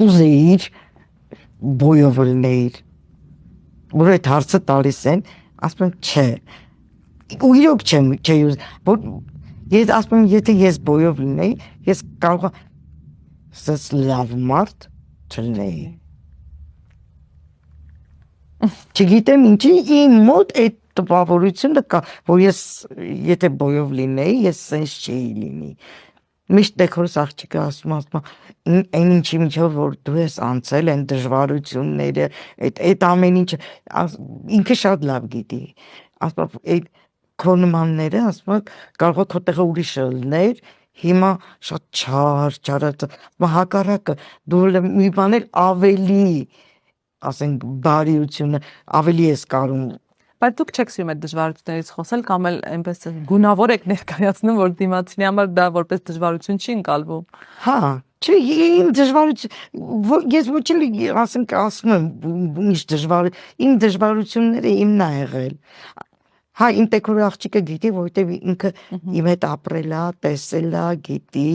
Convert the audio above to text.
ուզեիր բոյով լինեիր, որ այդ հարցը տալիս են, ասում եմ չէ, ու իրոք չեմ ուզ, որ ես ասում եմ, եթե ես բոյով լինեի, ես կարող եմ լավ մարդ չլինեի։ Չգիտեմ ինչի իմ մոտ այդ տպավորությունը կա, որ ես եթե բոյով լինեի, ես սենց չէի լինի։ Միշտ դեքորս աղջիկը ասում այն ինչի միջով որ դու ես անցել են դժվարությունները, այդ ամեն ինչը ինքը շատ լավ գիտի։ Ասում այդ քո նմանները ասում կարող է քո տեղը ուրիշը լիներ, հիմա շատ չարած, հակառակը դու մի բան էլ ավելի ասենք բարիությունը ավելի ես կարում։ Բայց դուք չեք սիրում այդ դժվարություններից խոսել կամ էլ այնպես գունավոր եք ներկայացնում, որ դիմացինի համար դա որպես դժվարություն չի ընկալվում։ Հա, չէ, իմ դժվարություն ես ոչ էլ ասենք ասում եմ ինչ դժվար, իմ դժվարությունները իմն ա եղել։ Հա, իմ տեքորի աղջիկը գիտի, որովհետև ինքը իմ հետ ապրել է, տեսել է, գիտի։